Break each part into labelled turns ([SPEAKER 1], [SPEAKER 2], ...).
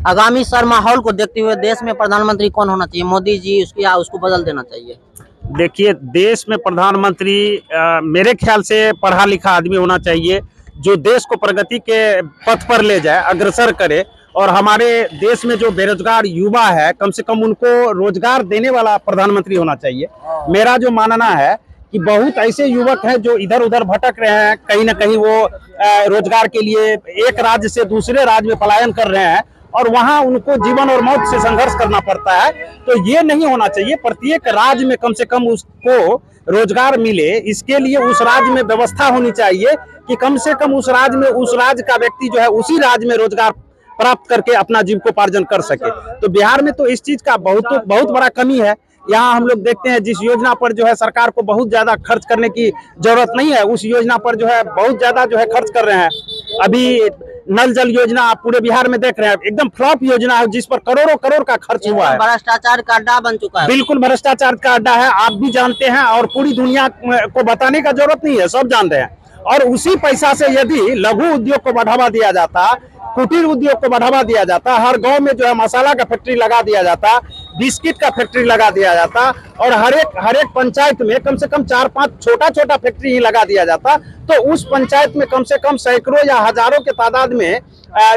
[SPEAKER 1] आगामी सर माहौल को देखते हुए देश में प्रधानमंत्री कौन होना चाहिए, मोदी जी उसकी या उसको बदल देना चाहिए?
[SPEAKER 2] देखिए, देश में प्रधानमंत्री मेरे ख्याल से पढ़ा लिखा आदमी होना चाहिए, जो देश को प्रगति के पथ पर ले जाए, अग्रसर करे। और हमारे देश में जो बेरोजगार युवा है, कम से कम उनको रोजगार देने वाला प्रधानमंत्री होना चाहिए। मेरा जो मानना है कि बहुत ऐसे युवक हैं जो इधर उधर भटक रहे हैं, कहीं ना कहीं वो रोजगार के लिए एक राज्य से दूसरे राज्य में पलायन कर रहे हैं और वहां उनको जीवन और मौत से संघर्ष करना पड़ता है। तो ये नहीं होना चाहिए। प्रत्येक राज्य में कम से कम उसको रोजगार मिले, इसके लिए उस राज्य में व्यवस्था होनी चाहिए कि कम से कम उस राज्य का व्यक्ति जो है उसी राज्य में रोजगार प्राप्त करके अपना जीविकोपार्जन कर सके। तो बिहार में तो इस चीज का बहुत बड़ा कमी है। यहाँ हम लोग देखते हैं जिस योजना पर जो है सरकार को बहुत ज्यादा खर्च करने की जरूरत नहीं है, उस योजना पर जो है बहुत ज्यादा जो है खर्च कर रहे हैं। अभी नल जल योजना आप पूरे बिहार में देख रहे हैं, एकदम फ्लॉप योजना है जिस पर करोड़ों करोड़ का खर्च हुआ है।
[SPEAKER 1] भ्रष्टाचार का अड्डा बन चुका है।
[SPEAKER 2] बिल्कुल भ्रष्टाचार का अड्डा है, आप भी जानते हैं और पूरी दुनिया को बताने का जरूरत नहीं है, सब जानते हैं। और उसी पैसा से यदि लघु उद्योग को बढ़ावा दिया जाता, कुटीर उद्योग को बढ़ावा दिया जाता, हर गांव में जो है मसाला का फैक्ट्री लगा दिया जाता, बिस्किट का फैक्ट्री लगा दिया जाता और हर एक पंचायत में कम से कम 4-5 छोटा फैक्ट्री ही लगा दिया जाता, तो उस पंचायत में कम से कम सैकड़ों या हजारों के तादाद में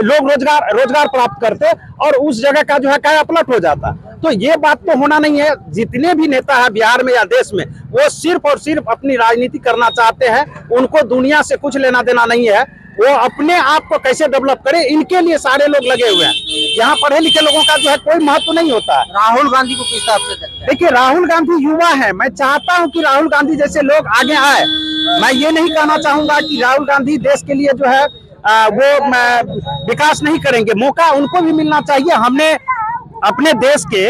[SPEAKER 2] लोग रोजगार प्राप्त करते और उस जगह का जो है कायापलट हो जाता। तो ये बात तो होना नहीं है। जितने भी नेता है बिहार में या देश में, वो सिर्फ और सिर्फ अपनी राजनीति करना चाहते हैं, उनको दुनिया से कुछ लेना देना नहीं है। वो अपने आप को कैसे डेवलप करे, इनके लिए सारे लोग लगे हुए हैं। यहाँ पढ़े लिखे लोगों का जो है कोई महत्व नहीं होता है।
[SPEAKER 1] राहुल गांधी को किस हिसाब से देखते हैं?
[SPEAKER 2] देखिए, राहुल गांधी युवा है, मैं चाहता हूँ कि राहुल गांधी जैसे लोग आगे आए। मैं ये नहीं कहना चाहूंगा कि राहुल गांधी देश के लिए जो है वो विकास नहीं करेंगे, मौका उनको भी मिलना चाहिए। हमने अपने देश के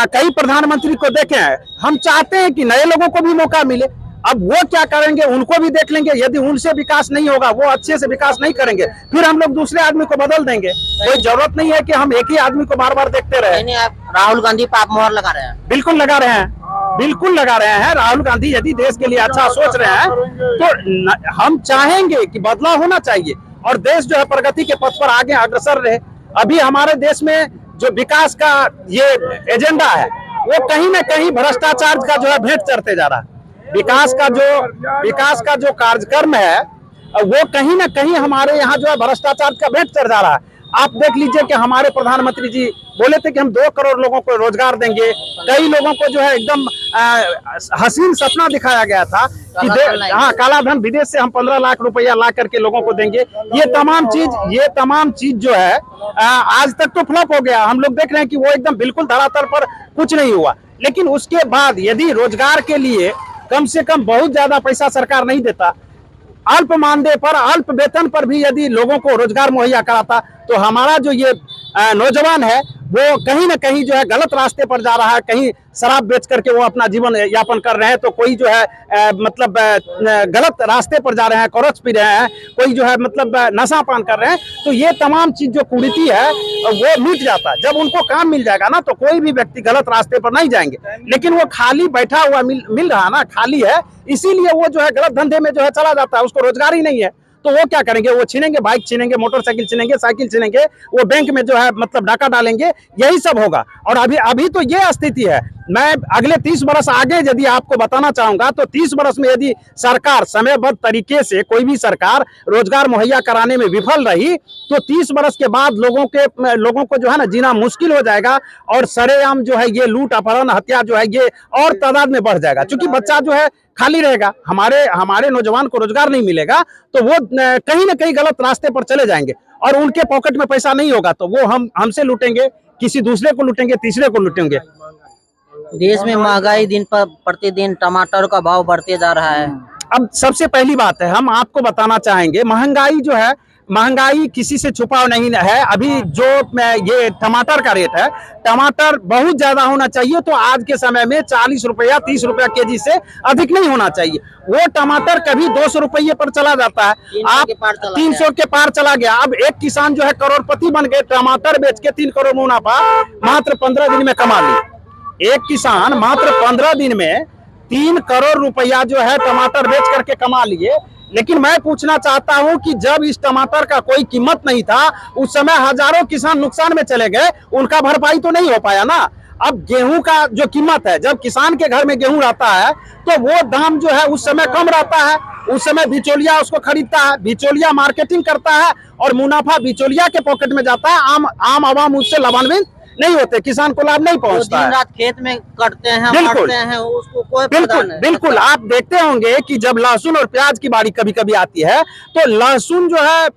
[SPEAKER 2] कई प्रधानमंत्री को देखे हैं, हम चाहते हैं कि नए लोगों को भी मौका मिले। अब वो क्या करेंगे उनको भी देख लेंगे, यदि उनसे विकास नहीं होगा, वो अच्छे से विकास नहीं करेंगे, फिर हम लोग दूसरे आदमी को बदल देंगे। कोई जरूरत नहीं है कि हम एक ही आदमी को बार बार देखते रहे।
[SPEAKER 1] नहीं, आप राहुल गांधी पर आप मोहर लगा रहे हैं?
[SPEAKER 2] बिल्कुल लगा रहे हैं, बिल्कुल लगा रहे हैं। राहुल गांधी यदि देश के लिए अच्छा सोच रहे हैं तो हम चाहेंगे कि बदलाव होना चाहिए और देश जो है प्रगति के पथ पर आगे अग्रसर रहे। अभी हमारे देश में जो विकास का ये एजेंडा है, वो कहीं ना कहीं भ्रष्टाचार का जो है भेंट चढ़ते जा रहा है। विकास का जो कार्यक्रम है वो कहीं ना कहीं हमारे यहाँ जो है भ्रष्टाचार का भेंट चढ़ जा रहा है। आप देख लीजिए कि हमारे प्रधानमंत्री जी बोले थे कि हम 2 करोड़ लोगों को रोजगार देंगे। कई लोगों को जो है एकदम हसीन सपना दिखाया गया था कि हाँ, काला धन विदेश से हम 15 लाख रुपया ला करके लोगों को देंगे। ये तमाम चीज जो है आज तक तो फ्लॉप हो गया। हम लोग देख रहे हैं कि वो एकदम बिल्कुल धरातल पर कुछ नहीं हुआ। लेकिन उसके बाद यदि रोजगार के लिए कम से कम बहुत ज्यादा पैसा सरकार नहीं देता, अल्प मानदेय पर, अल्प वेतन पर भी यदि लोगों को रोजगार मुहैया कराता, तो हमारा जो ये नौजवान है वो कहीं ना कहीं जो है गलत रास्ते पर जा रहा है। कहीं शराब बेच करके वो अपना जीवन यापन कर रहे हैं, तो कोई जो है मतलब गलत रास्ते पर जा रहे हैं, कोरस पी रहे हैं, कोई जो है मतलब नशा पान कर रहे हैं। तो ये तमाम चीज जो कुरीति है वो मिट जाता है। जब उनको काम मिल जाएगा ना, तो कोई भी व्यक्ति गलत रास्ते पर नहीं जाएंगे। लेकिन वो खाली बैठा हुआ मिल रहा ना, खाली है, इसीलिए वो जो है गलत धंधे में जो है चला जाता है, उसको रोजगार ही नहीं है। तो वो क्या करेंगे, वो छीनेंगे, बाइक छीनेंगे, मोटरसाइकिल छीनेंगे, साइकिल छीनेंगे, वो बैंक में जो है मतलब डाका डालेंगे, यही सब होगा। और अभी तो ये स्थिति है। मैं अगले 30 बरस आगे यदि आपको बताना चाहूंगा, तो 30 बरस में यदि सरकार समयबद्ध तरीके से, कोई भी सरकार रोजगार मुहैया कराने में विफल रही, तो 30 बरस के बाद लोगों को जो है ना जीना मुश्किल हो जाएगा और सरेआम जो है ये लूट, अपहरण, हत्या जो है ये और तादाद में बढ़ जाएगा। क्योंकि बच्चा जो है खाली रहेगा, हमारे नौजवान को रोजगार नहीं मिलेगा, तो वो कहीं ना कहीं गलत रास्ते पर चले जाएंगे और उनके पॉकेट में पैसा नहीं होगा, तो वो हमसे लूटेंगे, किसी दूसरे को लूटेंगे, तीसरे को लूटेंगे।
[SPEAKER 1] देश में महंगाई दिन पर प्रतिदिन टमाटर का भाव बढ़ते जा रहा है।
[SPEAKER 2] अब सबसे पहली बात है, हम आपको बताना चाहेंगे, महंगाई किसी से छुपा नहीं है। अभी जो ये टमाटर का रेट है, टमाटर बहुत ज्यादा होना चाहिए, तो आज के समय में 40 रुपया 30 रुपया केजी से अधिक नहीं होना चाहिए। वो टमाटर कभी 200 रुपये पर चला जाता है, आप 300 के पार चला गया। अब एक किसान जो है करोड़पति बन गए, टमाटर बेच के 3 करोड़ मुनाफा मात्र 15 दिन में कमा लिए। एक किसान मात्र 15 दिन में 3 करोड़ रुपया जो है टमाटर बेच करके कमा लिए। लेकिन मैं पूछना चाहता हूं कि जब इस टमाटर का कोई कीमत नहीं था, उस समय हजारों किसान नुकसान में चले गए, उनका भरपाई तो नहीं हो पाया ना। अब गेहूं का जो कीमत है, जब किसान के घर में गेहूं रहता है तो वो दाम जो है उस समय कम रहता है, उस समय बिचौलिया उसको खरीदता है, बिचौलिया मार्केटिंग करता है और मुनाफा बिचौलिया के पॉकेट में जाता है। आम आवाम उससे लाभान्वित नहीं होते, किसान को लाभ नहीं पहुंचता है।
[SPEAKER 1] दिन रात खेत में कटते हैं,
[SPEAKER 2] बिल्कुल
[SPEAKER 1] मरते हैं, उसको कोई
[SPEAKER 2] बिल्कुल बिल्कुल। आप देखते होंगे कि जब लहसुन और प्याज की बारी कभी कभी आती है तो लहसुन जो है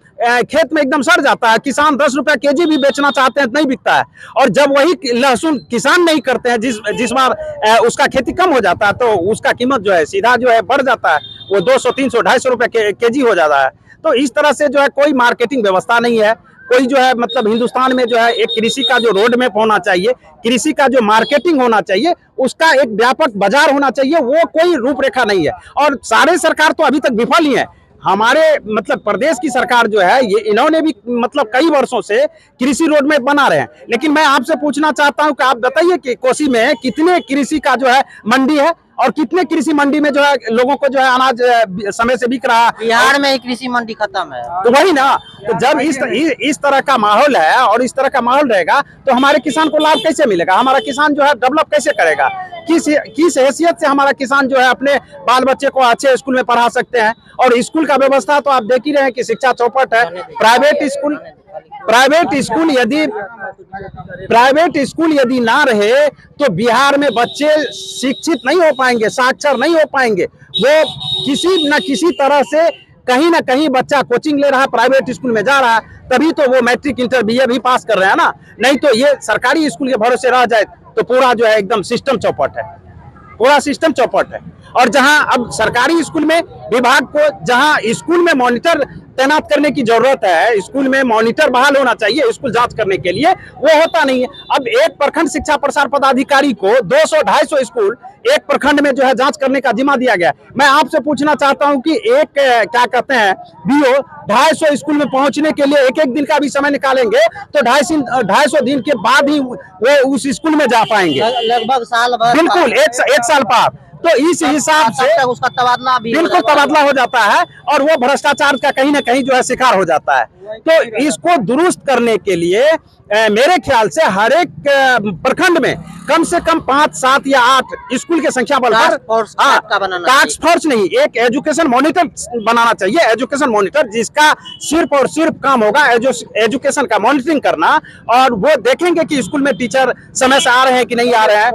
[SPEAKER 2] खेत में एकदम सड़ जाता है, किसान 10 रुपया केजी भी बेचना चाहते हैं तो नहीं बिकता है। और जब वही लहसुन किसान नहीं करते हैं, जिस बार उसका खेती कम हो जाता है तो उसका कीमत जो है सीधा जो है बढ़ जाता है, वो 200 300 250 रुपया केजी हो जाता है। तो इस तरह से जो है कोई मार्केटिंग व्यवस्था नहीं है, कोई जो है मतलब हिंदुस्तान में जो है एक कृषि का जो रोड मैप होना चाहिए, कृषि का जो मार्केटिंग होना चाहिए, उसका एक व्यापक बाजार होना चाहिए, वो कोई रूपरेखा नहीं है। और सारे सरकार तो अभी तक विफल ही है। हमारे मतलब प्रदेश की सरकार जो है ये इन्होंने भी मतलब कई वर्षों से कृषि रोड मैप बना रहे हैं, लेकिन मैं आपसे पूछना चाहता हूं कि आप बताइए कि कोसी में कितने कृषि का जो है मंडी है और कितने कृषि मंडी में जो है लोगों को जो है अनाज समय से बिक रहा है।
[SPEAKER 1] बिहार में ही कृषि मंडी खत्म है।
[SPEAKER 2] तो वही ना, तो जब इस तरह का माहौल है और इस तरह का माहौल रहेगा तो हमारे किसान को लाभ कैसे मिलेगा, हमारा किसान जो है डेवलप कैसे करेगा, किस हैसियत से हमारा किसान जो है अपने बाल बच्चे को अच्छे स्कूल में पढ़ा सकते हैं। और स्कूल का व्यवस्था तो आप देख ही रहे हैं कि शिक्षा चौपट है। प्राइवेट स्कूल यदि ना रहे तो बिहार में बच्चे शिक्षित नहीं हो पाएंगे, साक्षर नहीं हो पाएंगे। वो किसी न किसी तरह से कहीं ना कहीं बच्चा कोचिंग ले रहा है, प्राइवेट स्कूल में जा रहा है, तभी तो वो मैट्रिक इंटर बीए भी पास कर रहे हैं ना। नहीं तो ये सरकारी स्कूल के भरोसे रह जाए तो पूरा जो है एकदम सिस्टम चौपट है, पूरा सिस्टम चौपट है। और जहां अब सरकारी स्कूल में विभाग को जहां स्कूल में मॉनिटर तैनात करने की जरूरत है, स्कूल में मॉनिटर बहाल होना चाहिए स्कूल जांच करने के लिए, वो होता नहीं है। अब एक प्रखंड शिक्षा प्रसार पदाधिकारी को 200-250 स्कूल एक प्रखंड में जो है जांच करने का जिम्मा दिया गया। मैं आपसे पूछना चाहता हूं कि एक क्या कहते हैं बीओ 250 स्कूल में पहुंचने के लिए एक दिन का भी समय निकालेंगे तो 250 दिन के बाद ही वो उस स्कूल में जा पाएंगे,
[SPEAKER 1] लगभग साल भर,
[SPEAKER 2] बिल्कुल एक साल बाद। तो इस हिसाब से
[SPEAKER 1] उसका तबादला भी
[SPEAKER 2] बिल्कुल तबादला हो जाता है और वो भ्रष्टाचार का कहीं ना कहीं जो है शिकार हो जाता है। तो इसको दुरुस्त करने के लिए मेरे ख्याल से हर एक प्रखंड में कम से कम 5, 7 या 8 स्कूल के संख्या बल पर टास्क फोर्स नहीं, एक एजुकेशन मॉनिटर बनाना चाहिए। एजुकेशन मॉनिटर जिसका सिर्फ और सिर्फ काम होगा एजुकेशन का मॉनिटरिंग करना, और वो देखेंगे कि स्कूल में टीचर समय से आ रहे हैं कि नहीं आ रहे हैं,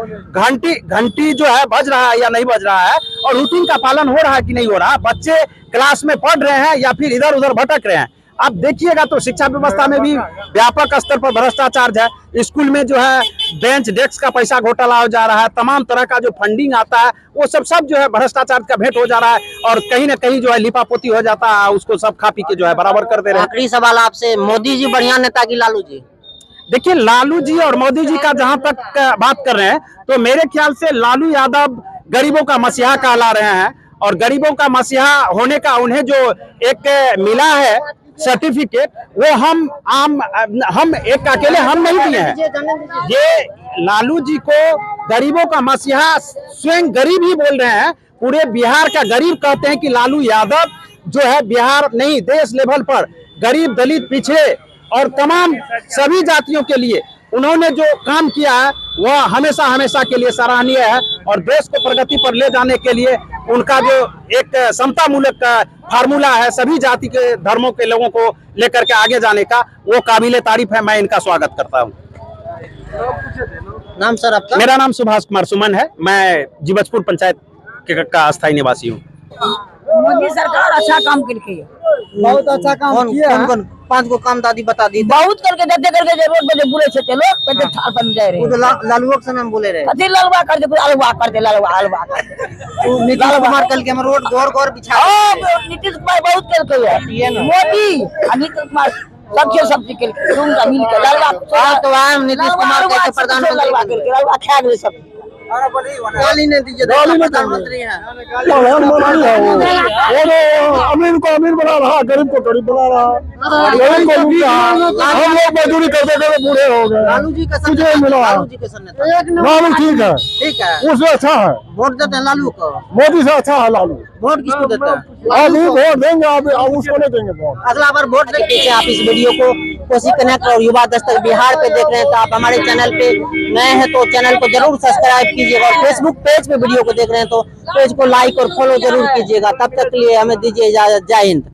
[SPEAKER 2] घंटी जो है बज रहा है या नहीं बज रहा है, और रूटीन का पालन हो रहा है कि नहीं हो रहा, बच्चे क्लास में पढ़ रहे हैं या फिर इधर उधर भटक रहे हैं। आप देखिएगा तो शिक्षा व्यवस्था में भी व्यापक स्तर पर भ्रष्टाचार है। स्कूल में जो है बेंच डेस्क का पैसा घोटाला हो जा रहा है, तमाम तरह का जो फंडिंग आता है वो सब जो है भ्रष्टाचार का भेंट हो जा रहा है, और कहीं ना कहीं जो है लिपापोती हो जाता है, उसको सब खा पी के जो है बराबर कर दे रहे हैं।
[SPEAKER 1] आखिरी सवाल आपसे, मोदी जी बढ़िया नेता की लालू जी?
[SPEAKER 2] देखिए, लालू जी और मोदी जी का जहां तक बात कर रहे हैं तो मेरे ख्याल से लालू यादव गरीबों का मसीहा कहला रहे हैं, और गरीबों का मसीहा होने का उन्हें जो एक मिला है सर्टिफिकेट, वो हम एक अकेले हम नहीं दिए हैं। ये लालू जी को गरीबों का मसीहा स्वयं गरीब ही बोल रहे हैं, पूरे बिहार का गरीब कहते हैं कि लालू यादव जो है बिहार नहीं देश लेवल पर गरीब, दलित, पिछड़े और तमाम सभी जातियों के लिए उन्होंने जो काम किया है वह हमेशा हमेशा के लिए सराहनीय है, और देश को प्रगति पर ले जाने के लिए उनका जो एक समता मूलक फार्मूला है सभी जाति के धर्मों के लोगों को लेकर के आगे जाने का, वो काबिले तारीफ है। मैं इनका स्वागत करता हूँ।
[SPEAKER 1] नाम सर आपका?
[SPEAKER 2] मेरा नाम सुभाष कुमार सुमन है, मैं जीवजपुर पंचायत का अस्थायी निवासी हूँ।
[SPEAKER 3] मोदी सरकार अच्छा काम करके है,
[SPEAKER 1] बहुत अच्छा काम किया है। कौन 5 गो काम दादी बता दी?
[SPEAKER 3] बहुत करके देते करके जे रोड पे जे बुले से लोग पेटे ठार बन जाए रहे।
[SPEAKER 1] लालू के समय में बोले रहे
[SPEAKER 3] कथी लालवा कर दे, अलवा कर दे, अलवा कर दे।
[SPEAKER 1] नीतीश कुमार कल के हम रोड गौर बिछा
[SPEAKER 3] नीतीश कुमार बहुत करके है, मोदी और नीतीश कुमार सब चीज के उनका मिल के लालवा
[SPEAKER 1] तो आम नीतीश कुमार के प्रधानमंत्री
[SPEAKER 3] लालवा करके लालवा खा गए सब।
[SPEAKER 1] गाली नहीं दीजिए, प्रधानमंत्री हैं।
[SPEAKER 4] अमीर को अमीर बना रहा, गरीब को गरीब बना रहा। यही को लूटा। हम लोग मजदूरी करते करते बूढ़े हो गए।
[SPEAKER 1] लालू जी कैसा
[SPEAKER 4] तुझे
[SPEAKER 1] नेता?
[SPEAKER 4] मिला।
[SPEAKER 1] लालू जी कैसा नेता?
[SPEAKER 4] लालू ठीक है,
[SPEAKER 1] ठीक है,
[SPEAKER 4] उससे अच्छा है।
[SPEAKER 1] वोट देते हैं लालू को।
[SPEAKER 4] मोदी से अच्छा है लालू।
[SPEAKER 1] वोट किसको देते हैं?
[SPEAKER 4] अभी वोट देंगे, अभी उसको नहीं देंगे वोट।
[SPEAKER 1] अगला बार वोट देंगे। आप इस वीडियो को कोसी कनेक्ट और युवा दस्तक बिहार पे देख रहे हैं तो आप हमारे चैनल पे नए हैं तो चैनल को जरूर सब्सक्राइब कीजिएगा और फेसबुक पेज पे वीडियो को देख रहे हैं तो पेज को लाइक और फॉलो जरूर कीजिएगा। तब तक के लिए हमें दीजिए इजाजत। जय हिंद।